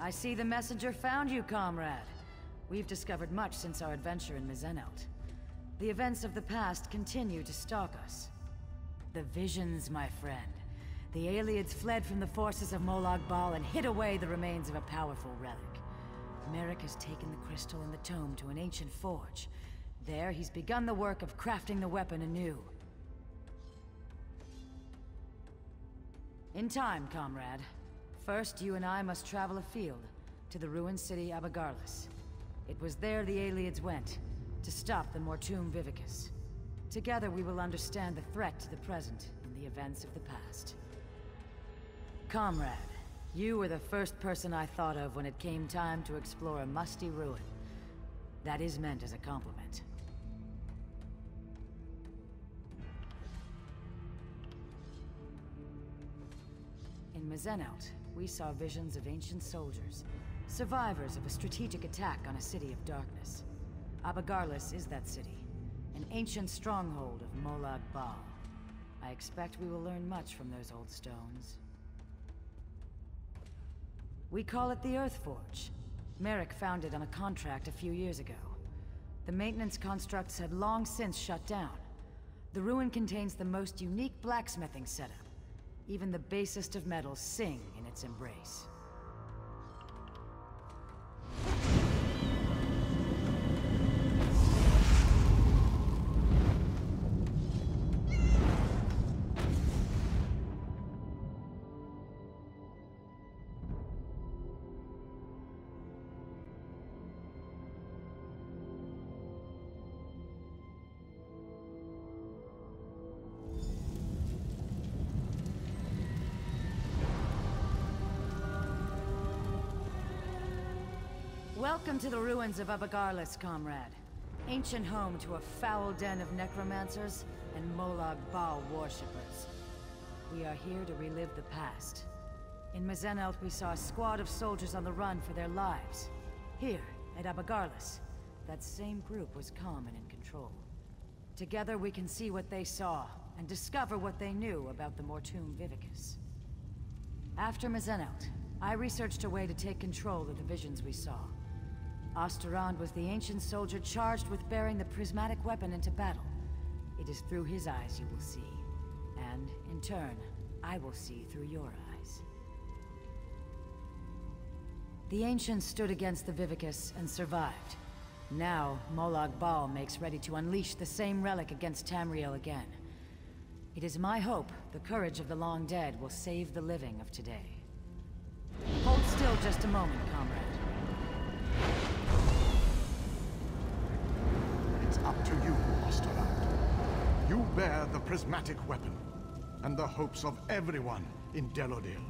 I see the messenger found you, comrade. We've discovered much since our adventure in Mizenelt. The events of the past continue to stalk us. The visions, my friend. The Ayleids fled from the forces of Molag Bal and hid away the remains of a powerful relic. Merrick has taken the crystal and the tome to an ancient forge. There, he's begun the work of crafting the weapon anew. In time, comrade. First, you and I must travel afield, to the ruined city Abagarlis. It was there the Ayleids went, to stop the Mortum Vivicus. Together we will understand the threat to the present and the events of the past. Comrade, you were the first person I thought of when it came time to explore a musty ruin. That is meant as a compliment. In Mizenelt, we saw visions of ancient soldiers, survivors of a strategic attack on a city of darkness. Abagarlis is that city, an ancient stronghold of Molag Bal. I expect we will learn much from those old stones. We call it the Earthforge. Merrick found it on a contract a few years ago. The maintenance constructs had long since shut down. The ruin contains the most unique blacksmithing setup. Even the basest of metals sing in its embrace. Welcome to the ruins of Abagarlis, comrade. Ancient home to a foul den of necromancers and Molag Bal worshippers. We are here to relive the past. In Mizenelt, we saw a squad of soldiers on the run for their lives. Here, at Abagarlis, that same group was calm and in control. Together we can see what they saw, and discover what they knew about the Mortum Vivicus. After Mizenelt, I researched a way to take control of the visions we saw. Osterand was the ancient soldier charged with bearing the prismatic weapon into battle. It is through his eyes you will see. And, in turn, I will see through your eyes. The ancients stood against the Vivicus and survived. Now, Molag Bal makes ready to unleash the same relic against Tamriel again. It is my hope the courage of the long dead will save the living of today. Hold still just a moment, comrade. It's up to you, Osterland. You bear the prismatic weapon, and the hopes of everyone in Delodil.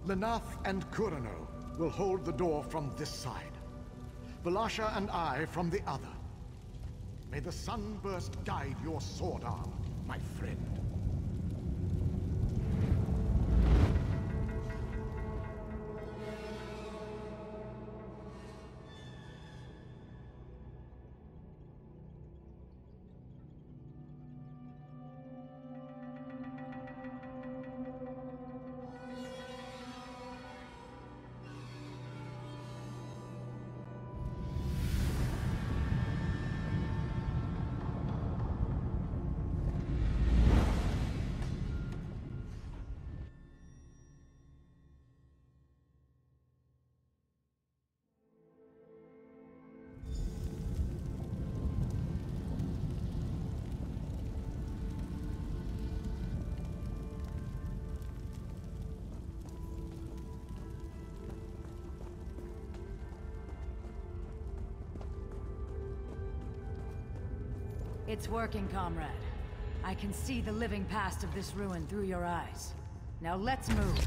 Lenath and Kurano will hold the door from this side. Valasha and I from the other. May the sunburst guide your sword arm, my friend. It's working, comrade. I can see the living past of this ruin through your eyes. Now let's move.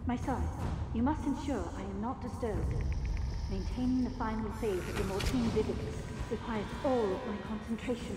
My son, you must ensure I am not disturbed. Maintaining the final phase of the Mortine Vividus requires all of my concentration.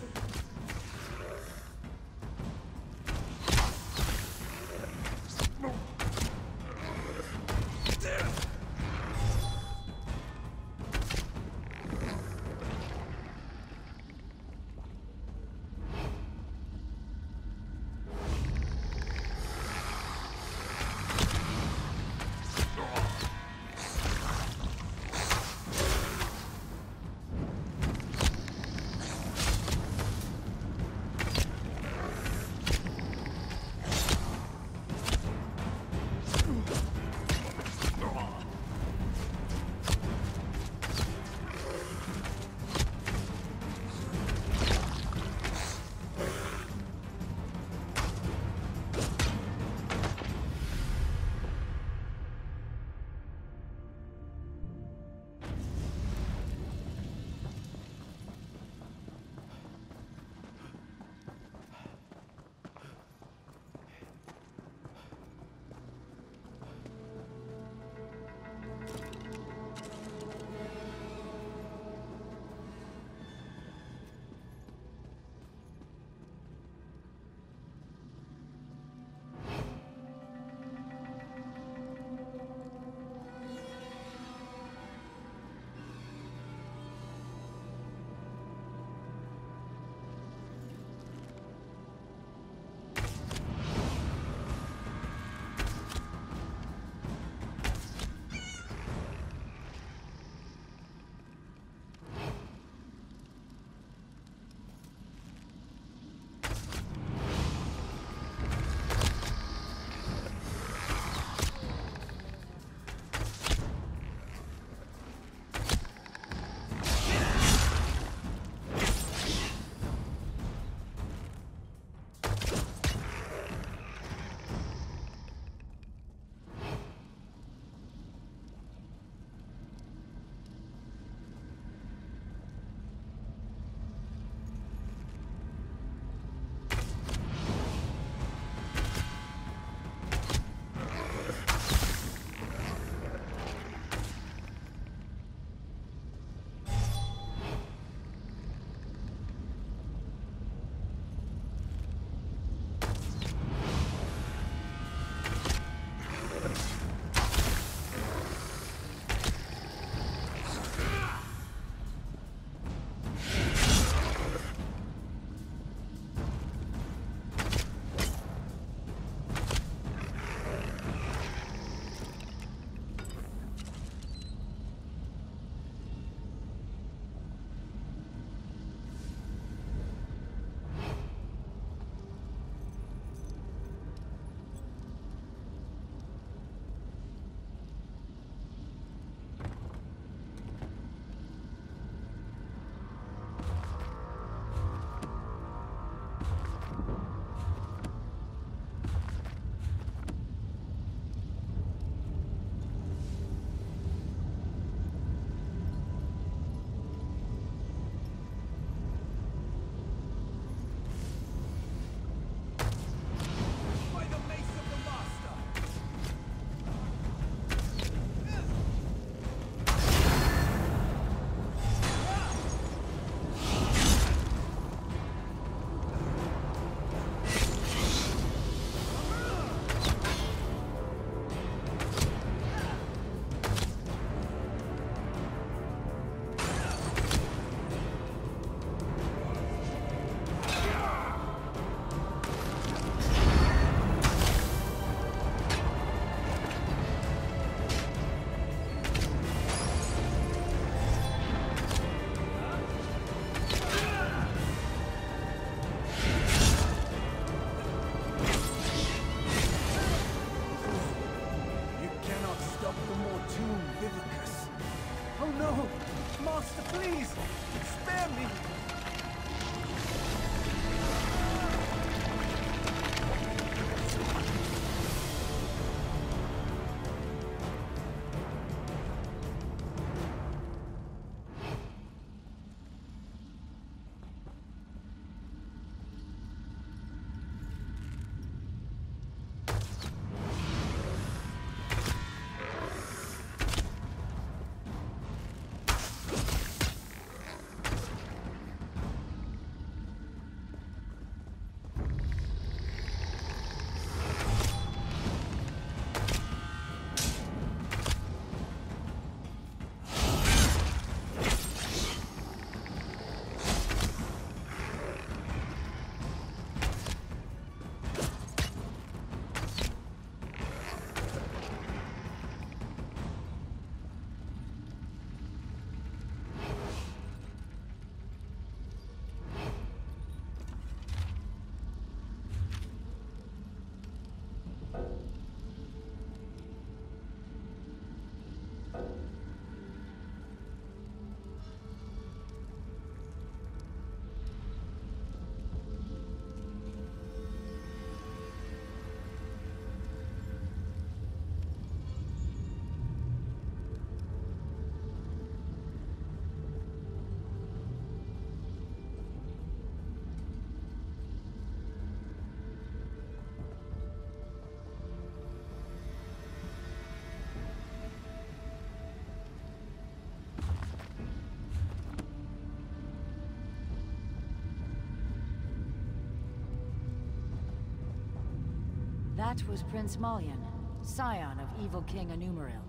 That was Prince Malyan, scion of evil King Tamriel.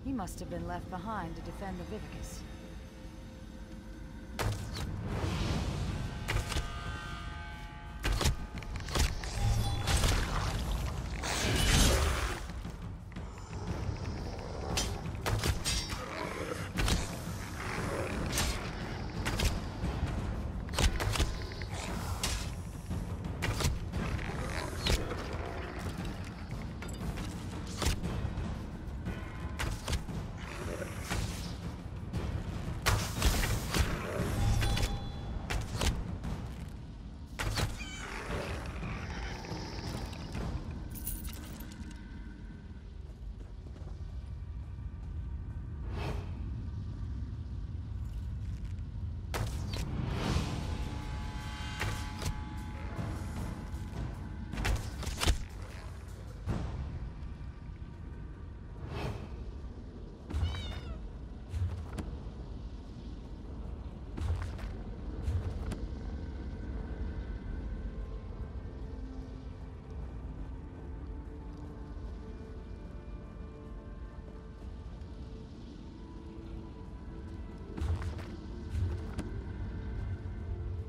He must have been left behind to defend the Vivicus.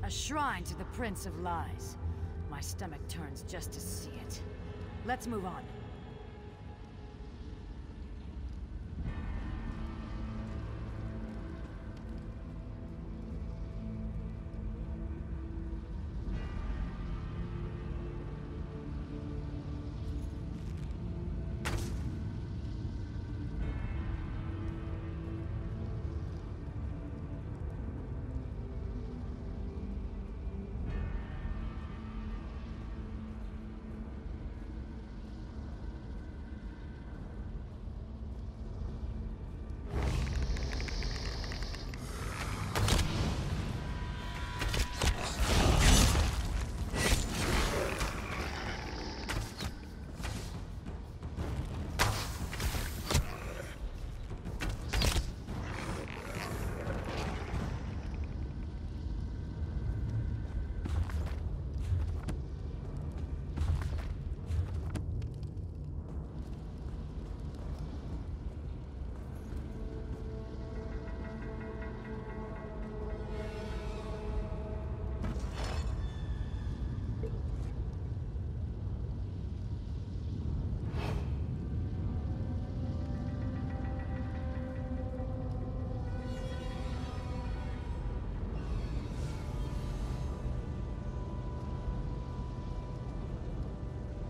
A shrine to the Prince of Lies. My stomach turns just to see it. Let's move on.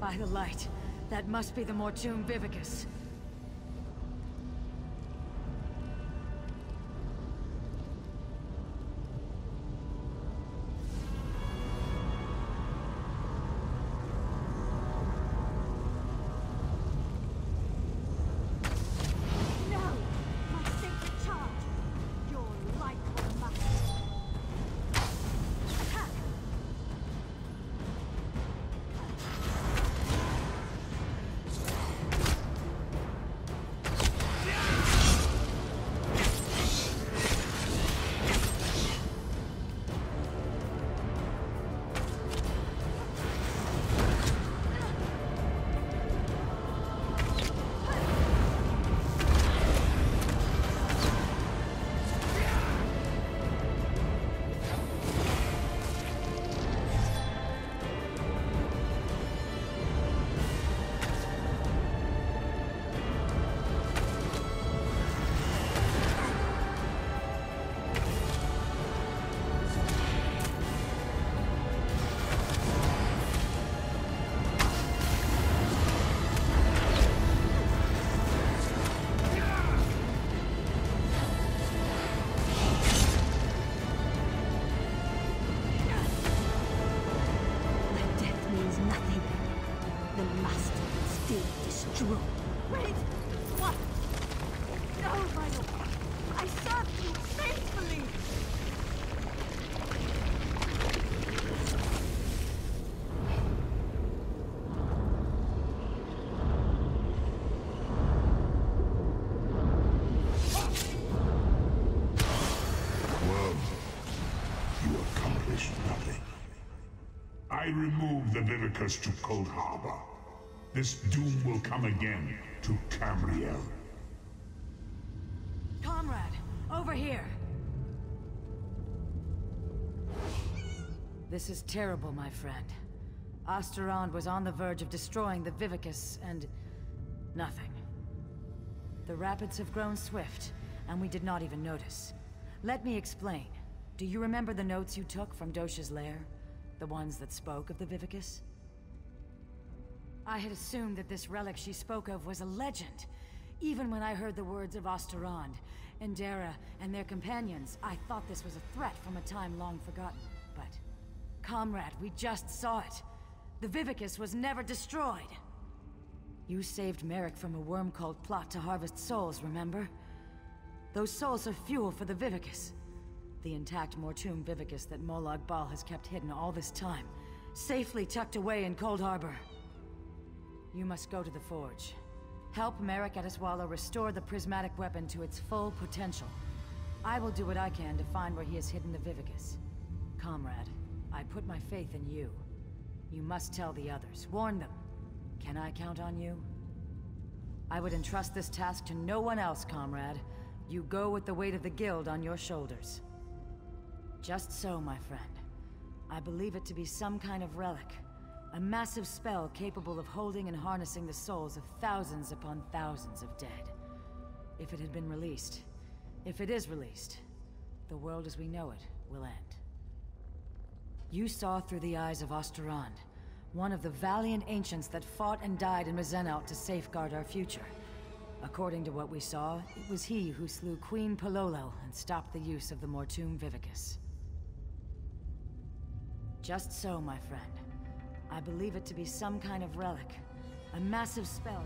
By the light, that must be the Mortoon Vivicus. I removed the Vivicus to Cold Harbor. This doom will come again to Tamriel. Comrade, over here! This is terrible, my friend. Osterond was on the verge of destroying the Vivicus, and... nothing. The rapids have grown swift, and we did not even notice. Let me explain. Do you remember the notes you took from Dosha's lair? The ones that spoke of the Vivicus? I had assumed that this relic she spoke of was a legend. Even when I heard the words of Osterond, Endera, and their companions, I thought this was a threat from a time long forgotten. But, comrade, we just saw it. The Vivicus was never destroyed. You saved Merrick from a worm-called plot to harvest souls, remember? Those souls are fuel for the Vivicus. The intact Mortum Vivicus that Molag Bal has kept hidden all this time, safely tucked away in Cold Harbor. You must go to the Forge. Help Merrick Adeswala restore the prismatic weapon to its full potential. I will do what I can to find where he has hidden the Vivicus. Comrade, I put my faith in you. You must tell the others. Warn them. Can I count on you? I would entrust this task to no one else, comrade. You go with the weight of the Guild on your shoulders. Just so, my friend. I believe it to be some kind of relic. A massive spell capable of holding and harnessing the souls of thousands upon thousands of dead. If it had been released, if it is released, the world as we know it will end. You saw through the eyes of Osterond, one of the valiant ancients that fought and died in Mizenout to safeguard our future. According to what we saw, it was he who slew Queen Pololo and stopped the use of the Mortum Vivicus. Just so, my friend. I believe it to be some kind of relic. A massive spell.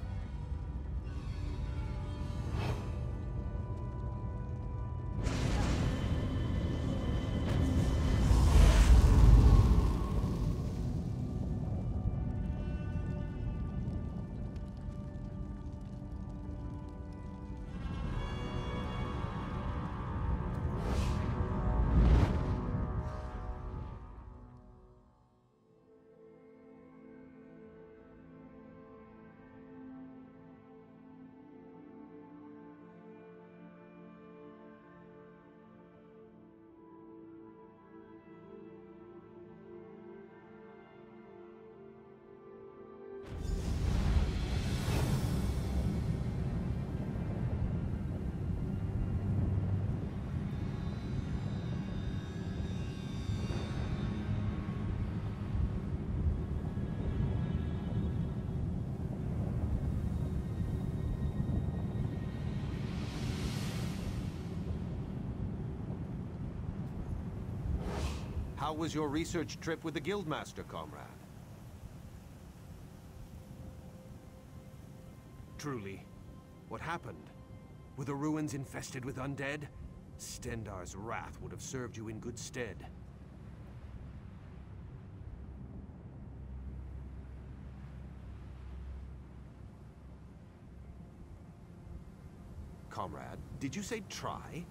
How was your research trip with the Guildmaster, comrade? Truly, what happened? Were the ruins infested with undead? Stendarr's wrath would have served you in good stead. Comrade, did you say try?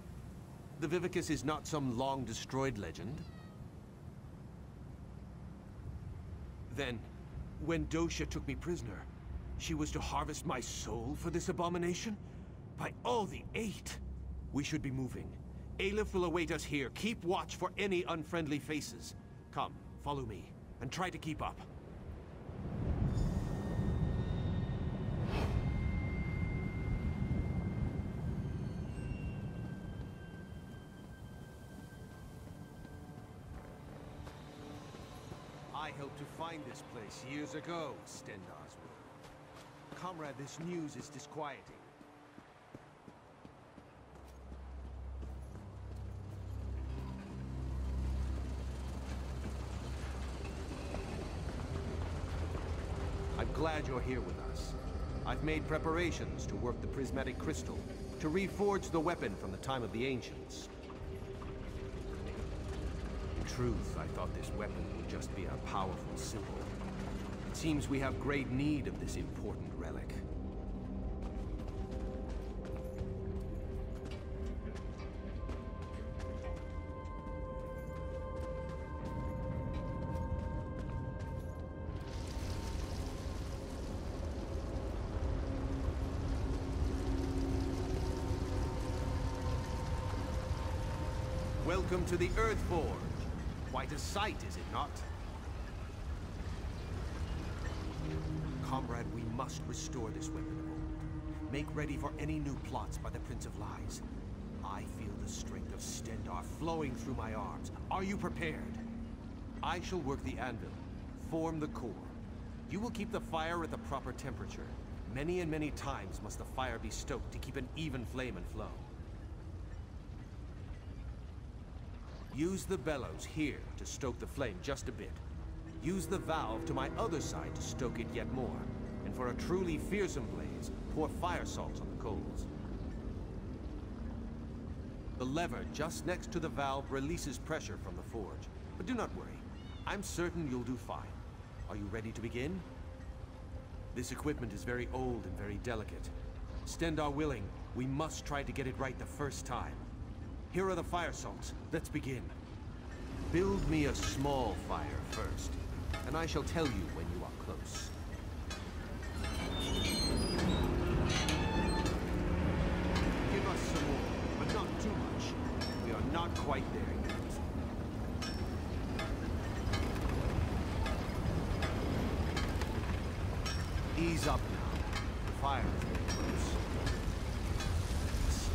The Vivicus is not some long-destroyed legend. Then, when Dosha took me prisoner, she was to harvest my soul for this abomination? By all the eight! We should be moving. Aleph will await us here. Keep watch for any unfriendly faces. Come, follow me, and try to keep up. I helped to find this place years ago, Stendarr's will. Comrade, this news is disquieting. I'm glad you're here with us. I've made preparations to work the prismatic crystal, to reforge the weapon from the time of the ancients. In truth, I thought this weapon would just be a powerful symbol. It seems we have great need of this important relic. Welcome to the Earth Forge. Quite a sight, is it not? Comrade, we must restore this weapon of old. Make ready for any new plots by the Prince of Lies. I feel the strength of Stendarr flowing through my arms. Are you prepared? I shall work the anvil, form the core. You will keep the fire at the proper temperature. Many and many times must the fire be stoked to keep an even flame and flow. Use the bellows here to stoke the flame just a bit. Use the valve to my other side to stoke it yet more. And for a truly fearsome blaze, pour fire salt on the coals. The lever just next to the valve releases pressure from the forge. But do not worry. I'm certain you'll do fine. Are you ready to begin? This equipment is very old and very delicate. Stendarr willing, we must try to get it right the first time. Here are the fire salts. Let's begin. Build me a small fire first, and I shall tell you when you are close. Give us some more, but not too much. We are not quite there yet. Ease up now. The fire is very close.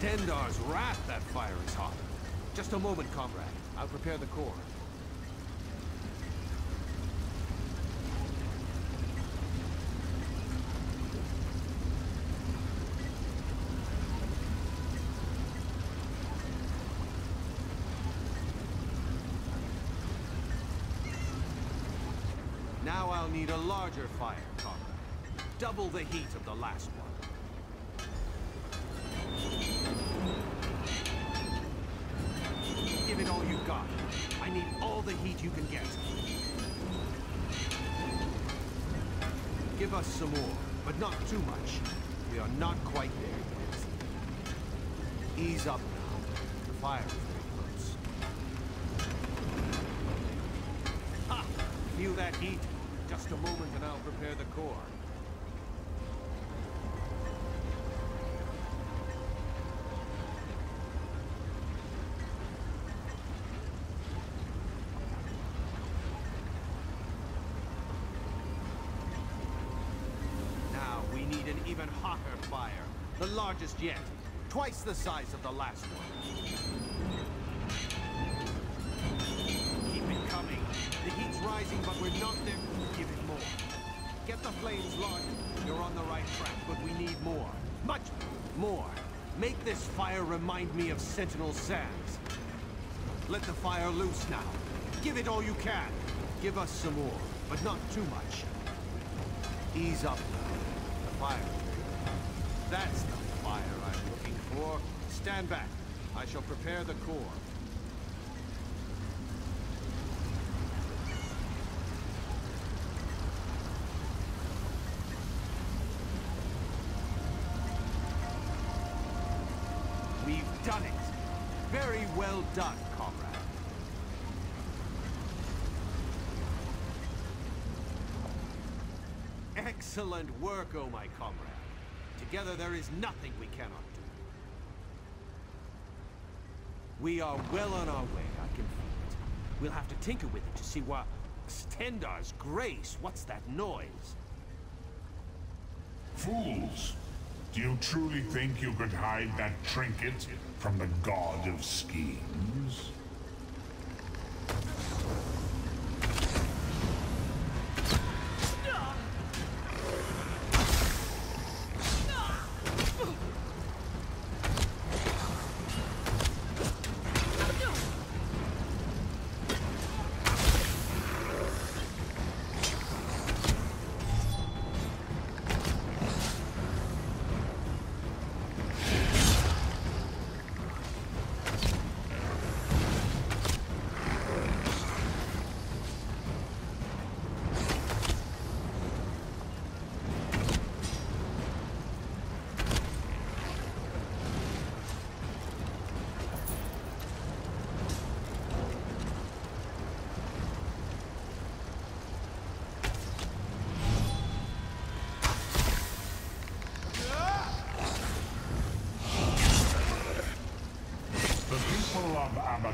Stendarr's wrath, that fire is hot. Just a moment, comrade. I'll prepare the core. Now I'll need a larger fire, comrade. Double the heat of the last one. Give it all you've got. I need all the heat you can get. Give us some more, but not too much. We are not quite there yet. Ease up now. The fire is very close. Ha! Feel that heat? Just a moment and I'll prepare the core. Even hotter fire. The largest yet. Twice the size of the last one. Keep it coming. The heat's rising, but we're not there. Give it more. Get the flames larger. You're on the right track, but we need more. Much more. Make this fire remind me of Sentinel Sands. Let the fire loose now. Give it all you can. Give us some more, but not too much. Ease up now. The fire. That's the fire I'm looking for. Stand back. I shall prepare the core. We've done it. Very well done, comrade. Excellent work, oh my comrade. Together there is nothing we cannot do. We are well on our way, I can feel it. We'll have to tinker with it to see what... Stendarr's grace, what's that noise? Fools! Do you truly think you could hide that trinket from the god of schemes?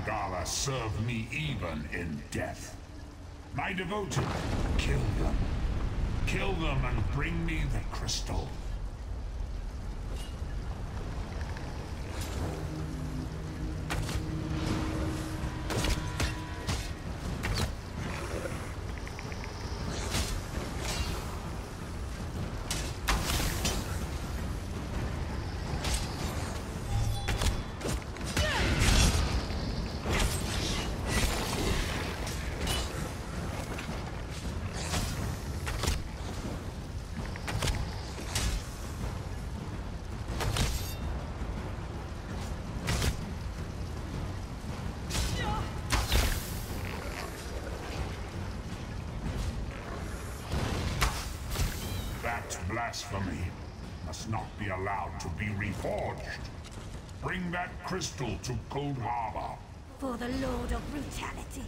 Abagala serve me even in death. My devoted, kill them. Kill them and bring me the crystal. That blasphemy must not be allowed to be reforged. Bring that crystal to Cold Harbor. For the Lord of Brutality.